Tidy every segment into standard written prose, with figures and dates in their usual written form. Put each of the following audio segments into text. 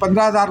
15,000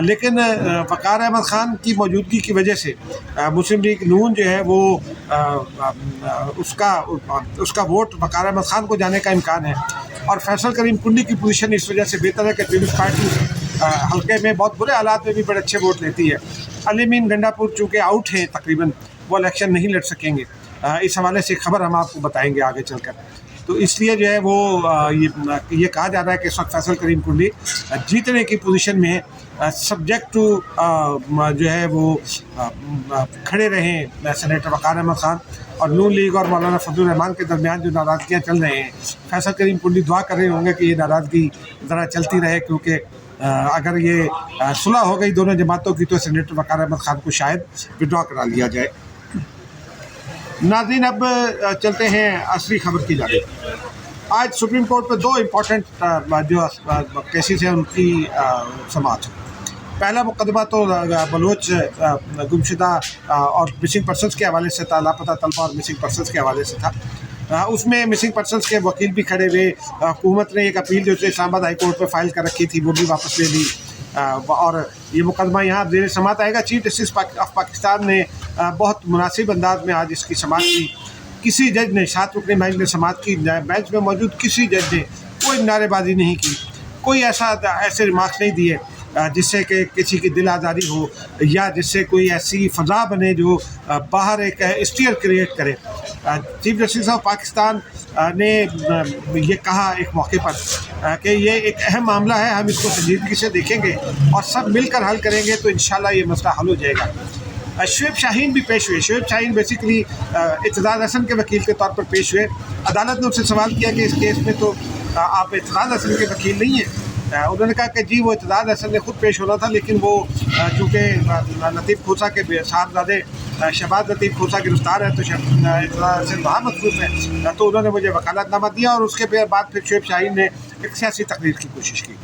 لیکن وقار احمد خان کی موجودگی کی وجہ سے مسلم لیگ نون جو ہے وہ اس کا ووٹ وقار احمد خان کو جانے کا امکان ہے، اور فیصل کریم کنڈی کی پوزیشن اس وجہ سے بہتر ہے کہ پیپلز پارٹی حلقے میں بہت برے حالات میں بھی بڑے اچھے ووٹ لیتی ہے۔ علی امین گنڈا پور چونکہ آؤٹ ہیں تقریباً، وہ الیکشن نہیں لڑ سکیں گے، اس حوالے سے خبر ہم آپ کو بتائیں گے آگے چل کر۔ تو اس لیے جو ہے وہ یہ کہا جا رہا ہے کہ اس وقت فیصل کریم کنڈی جیتنے کی پوزیشن میں ہے، سبجیکٹ ٹو جو ہے وہ کھڑے رہیں سینیٹر وقار احمد خان، اور نون لیگ اور مولانا فضل الرحمان کے درمیان جو ناراضگیاں چل رہے ہیں، فیصل کریم کنڈی دعا کر رہے ہوں گے کہ یہ ناراضگی ذرا چلتی رہے، کیونکہ اگر یہ صلح ہو گئی دونوں جماعتوں کی تو سینیٹر وقار احمد خان کو شاید وڈرا کرا لیا جائے۔ ناظرین اب چلتے ہیں اصلی خبر کی جانب۔ آج سپریم کورٹ پہ 2 امپورٹنٹ جو کیسز ہیں ان کی سماعت ہے۔ پہلا مقدمہ تو بلوچ گمشدہ اور مسنگ پرسنس کے حوالے سے تھا، لاپتہ طلبہ اور مسنگ پرسنس کے حوالے سے تھا۔ اس میں مسنگ پرسنس کے وکیل بھی کھڑے ہوئے، حکومت نے ایک اپیل جو اسلام آباد ہائی کورٹ پہ فائل کر رکھی تھی وہ بھی واپس لے لی، اور یہ مقدمہ یہاں زیر سماعت آئے گا۔ چیف جسٹس آف پاکستان نے بہت مناسب انداز میں آج اس کی سماعت کی۔ کسی جج نے 7 رکنی بینچ نے سماعت کی، بینچ میں موجود کسی جج نے کوئی نعرے بازی نہیں کی، کوئی ایسے ریمارکس نہیں دیے جس سے کہ کسی کی دل آزاری ہو یا جس سے کوئی ایسی فضا بنے جو باہر ایک اسٹیئر کریٹ کرے۔ چیف جسٹس آف پاکستان نے یہ کہا ایک موقع پر کہ یہ ایک اہم معاملہ ہے، ہم اس کو سنجیدگی سے دیکھیں گے اور سب مل کر حل کریں گے تو انشاءاللہ یہ مسئلہ حل ہو جائے گا۔ شعیب شاہین بھی پیش ہوئے۔ شعیب شاہین بیسیکلی اعتزاز حسن کے وکیل کے طور پر پیش ہوئے۔ عدالت نے ان سے سوال کیا کہ اس کیس میں تو آپ اعتزاز حسن کے وکیل نہیں ہیں۔ انہوں نے کہا کہ جی وہ اعتزاز حسن نے خود پیش ہونا تھا، لیکن وہ چونکہ لطیف کھوسہ کے صاحبزادے شہباز لطیف کھوسہ گرفتار ہے تو اعتزاز حسن وہاں مصروف ہے، تو انہوں نے مجھے وکالت نامہ دیا، اور اس کے بعد پھر شعیب شاہین نے ایک سیاسی تقریر کی کوشش کی۔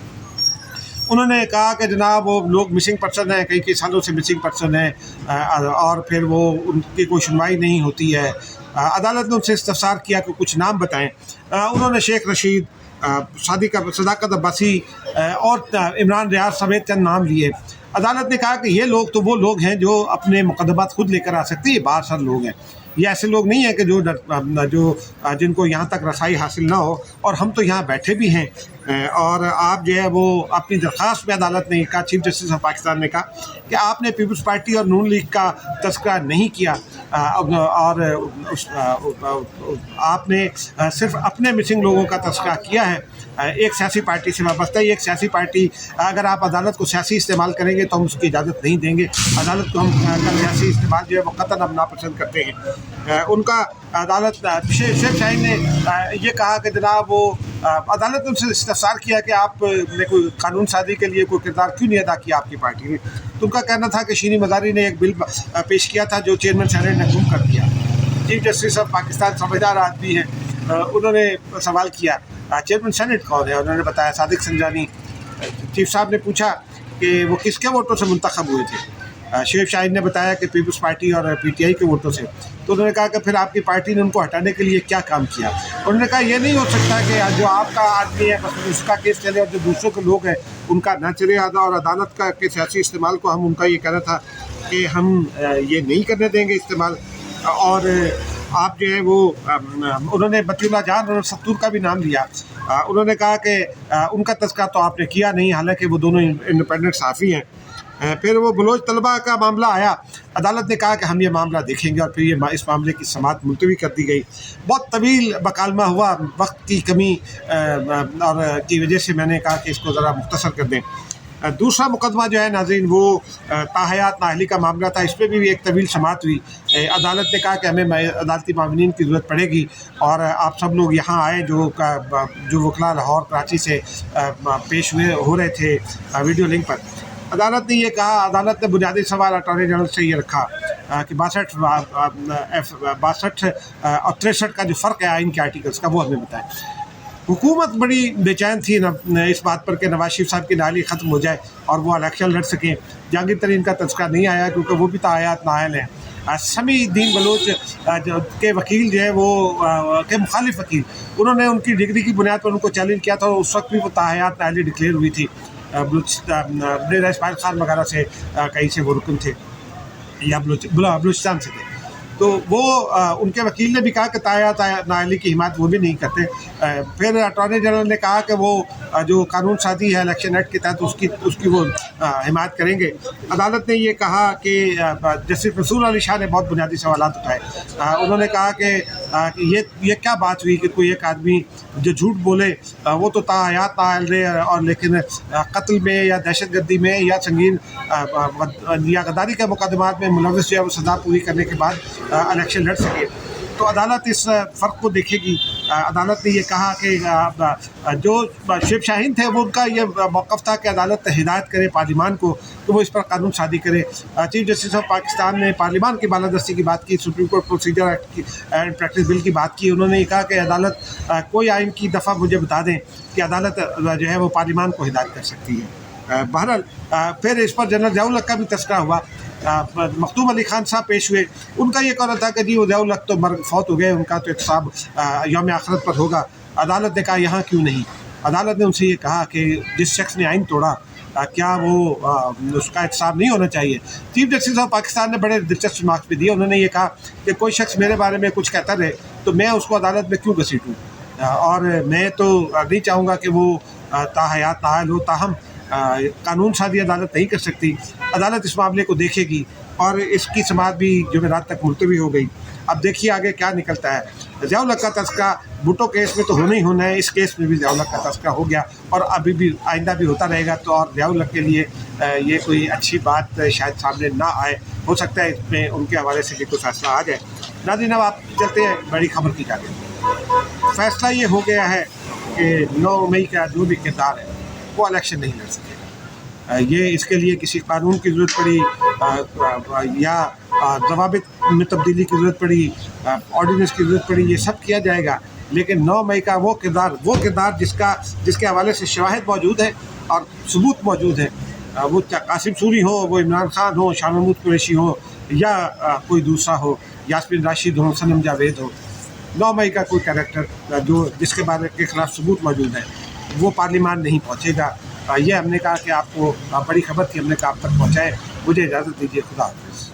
انہوں نے کہا کہ جناب وہ لوگ مسنگ پرسن ہیں، کئی سالوں سے مسنگ پرسن ہیں، اور پھر وہ ان کی کوئی سنوائی نہیں ہوتی ہے۔ عدالت نے ان سے استفسار کیا کہ کچھ نام بتائیں۔ انہوں نے شیخ رشید، صداقت عباسی اور عمران ریاض سمیت چند نام لیے۔ عدالت نے کہا کہ یہ لوگ تو وہ لوگ ہیں جو اپنے مقدمات خود لے کر آ سکتے ہیں، یہ باہر سر لوگ ہیں، یہ ایسے لوگ نہیں ہیں کہ جو جن کو یہاں تک رسائی حاصل نہ ہو، اور ہم تو یہاں بیٹھے بھی ہیں، اور آپ جو ہے وہ اپنی درخواست میں عدالت نے کہا، چیف جسٹس آف پاکستان نے کہا کہ آپ نے پیپلز پارٹی اور نون لیگ کا تذکرہ نہیں کیا، اور آپ نے صرف اپنے مسنگ لوگوں کا تذکرہ کیا ہے۔ ایک سیاسی پارٹی سے وابستہ ہے، ایک سیاسی پارٹی، اگر آپ عدالت کو سیاسی استعمال کریں گے تو ہم اس کی اجازت نہیں دیں گے۔ عدالت کو ہم کا سیاسی استعمال جو ہے وہ قطعاً ہم ناپسند کرتے ہیں۔ ان کا عدالت شیخ شاہین نے یہ کہا کہ جناب وہ عدالت نے ان سے استفسار کیا کہ آپ نے کوئی قانون سازی کے لیے کوئی کردار کیوں نہیں ادا کیا آپ کی پارٹی نے، تو ان کا کہنا تھا کہ شینی مزاری نے ایک بل پیش کیا تھا جو چیئرمین سینیٹ نے گم کر دیا۔ چیف جسٹس آف پاکستان سمجھدار آدمی ہیں، انہوں نے سوال کیا چیئرمین سینیٹ کون ہے، انہوں نے بتایا صادق سنجانی۔ چیف صاحب نے پوچھا کہ وہ کس کے ووٹوں سے منتخب ہوئے تھے، شعیب شاہین نے بتایا کہ پیپلز پارٹی اور پی ٹی آئی کے ووٹوں سے۔ تو انہوں نے کہا کہ پھر آپ کی پارٹی نے ان کو ہٹانے کے لیے کیا کام کیا۔ انہوں نے کہا یہ نہیں ہو سکتا کہ جو آپ کا آدمی ہے بس اس کا کیس چلے اور جو دوسروں کے لوگ ہیں ان کا نہ چلے، اور عدالت کا کے سیاسی استعمال کو ہم ان کا یہ کہنا تھا کہ ہم یہ نہیں کرنے دیں گے استعمال۔ اور آپ جو ہے وہ انہوں نے بطی اللہ جان اور ستور کا بھی نام لیا۔ انہوں نے کہا کہ ان کا تذکرہ تو آپ نے کیا نہیں، حالانکہ وہ دونوں انڈیپینڈنٹ صحافی ہیں۔ پھر وہ بلوچ طلبہ کا معاملہ آیا، عدالت نے کہا کہ ہم یہ معاملہ دیکھیں گے، اور پھر یہ اس معاملے کی سماعت ملتوی کر دی گئی۔ بہت طویل مکالمہ ہوا، وقت کی کمی اور کی وجہ سے میں نے کہا کہ اس کو ذرا مختصر کر دیں۔ دوسرا مقدمہ جو ہے ناظرین وہ تاحیات نااہلی کا معاملہ تھا، اس پہ بھی ایک طویل سماعت ہوئی۔ عدالت نے کہا کہ ہمیں عدالتی معاونین کی ضرورت پڑے گی، اور آپ سب لوگ یہاں آئے جو وکلاء لاہور کراچی سے پیش ہو رہے تھے ویڈیو لنک پر۔ عدالت نے یہ کہا، عدالت نے بنیادی سوال اٹارنی جنرل سے یہ رکھا کہ 62 اور 63 کا جو فرق ہے آئین کے آرٹیکلس کا وہ ہمیں بتائیں۔ حکومت بڑی بے چین تھی اس بات پر کہ نواز شریف صاحب کی نااہلی ختم ہو جائے اور وہ الیکشن لڑ سکیں۔ جہانگیر ترین کا تذکرہ نہیں آیا کیونکہ وہ بھی تاحیات نااہل ہیں۔ سمیع الدین بلوچ کے وکیل جو ہے وہ کے مخالف وکیل، انہوں نے ان کی ڈگری کی بنیاد پر ان کو چیلنج کیا تھا، اور اس وقت بھی وہ تاحیات نااہلی ڈکلیئر ہوئی تھی۔ اسماعیل خان وغیرہ سے کہیں سے وہ رکن تھے یا بلوچستان سے تھے. تو وہ ان کے وکیل نے بھی کہا کہ تاحیات نااہلی کی حمایت وہ بھی نہیں کرتے. پھر اٹارنی جنرل نے کہا کہ وہ جو قانون سازی ہے الیکشن ایکٹ کے تحت اس کی وہ حمایت کریں گے. عدالت نے یہ کہا کہ جسٹس منصور علی شاہ نے بہت بنیادی سوالات اٹھائے. انہوں نے کہا کہ یہ کیا بات ہوئی کہ کوئی ایک آدمی جو جھوٹ بولے وہ تو تاحیات نااہل رہے اور لیکن قتل میں یا دہشت گردی میں یا سنگین یا غداری کے مقدمات میں ملوث جو ہے وہ سزا پوری کرنے کے بعد الیکشن لڑ سکے. تو عدالت اس فرق کو دیکھے گی. عدالت نے یہ کہا کہ جو شیب شاہین تھے وہ ان کا یہ موقف تھا کہ عدالت ہدایت کرے پارلیمان کو کہ وہ اس پر قانون سازی کرے. چیف جسٹس آف پاکستان نے پارلیمان کی بالادستی کی بات کی, supreme court procedure act and practice bill کی بات کی. انہوں نے یہ کہا کہ عدالت کوئی آئین کی دفعہ مجھے بتا دیں کہ عدالت جو ہے وہ پارلیمان کو ہدایت کر سکتی ہے. بہرحال پھر اس پر جنرل ضیاء الحق کا بھی تذکرہ ہوا. مختوم علی خان صاحب پیش ہوئے. ان کا یہ کہنا تھا کہ جی وہ ضیاء الحق تو فوت ہو گئے, ان کا تو احتساب یوم آخرت پر ہوگا. عدالت نے کہا یہاں کیوں نہیں. عدالت نے ان سے یہ کہا کہ جس شخص نے آئین توڑا کیا وہ اس کا احتساب نہیں ہونا چاہیے. چیف جسٹس آف پاکستان نے بڑے دلچسپ مارکس بھی دیے. انہوں نے یہ کہا کہ کوئی شخص میرے بارے میں کچھ کہتا رہے تو میں اس کو عدالت میں کیوں گھسیٹوں, اور میں تو نہیں چاہوں گا کہ وہ تاحیات نااہل ہو. تاہم قانون سازی عدالت نہیں کر سکتی. عدالت اس معاملے کو دیکھے گی اور اس کی سماعت بھی جمعرات تک ملتوی ہو گئی. اب دیکھیے آگے کیا نکلتا ہے. ضیاء الحق کا تذکرہ بھٹو کیس میں تو ہونا ہی ہونا ہے, اس کیس میں بھی ضیاء الحق کا تذکرہ ہو گیا اور ابھی بھی آئندہ بھی ہوتا رہے گا. تو اور ضیاء الحق کے لیے یہ کوئی اچھی بات شاید سامنے نہ آئے. ہو سکتا ہے اس میں ان کے حوالے سے بھی کوئی فیصلہ آ جائے. ناظرین اب آپ چلتے ہیں بڑی خبر کی جانب. فیصلہ یہ ہو گیا ہے کہ 9 مئی کا جو بھی کردار ہے وہ الیکشن نہیں لڑ سکے. یہ اس کے لیے کسی قانون کی ضرورت پڑی یا ضوابط میں تبدیلی کی ضرورت پڑی, آرڈیننس کی ضرورت پڑی, یہ سب کیا جائے گا. لیکن 9 مئی کا وہ کردار جس کے حوالے سے شواہد موجود ہے اور ثبوت موجود ہے, وہ قاسم سوری ہو, وہ عمران خان ہو, شاہ محمود قریشی ہو یا کوئی دوسرا ہو, یاسمین راشد ہو, صنم جاوید ہو, 9 مئی کا کوئی کریکٹر جس کے بارے کے خلاف ثبوت موجود ہے وہ پارلیمان نہیں پہنچے گا. یہ ہم نے کہا کہ آپ کو بڑی خبر تھی, ہم نے کہا آپ تک پہنچائے. مجھے اجازت دیجیے. خدا حافظ.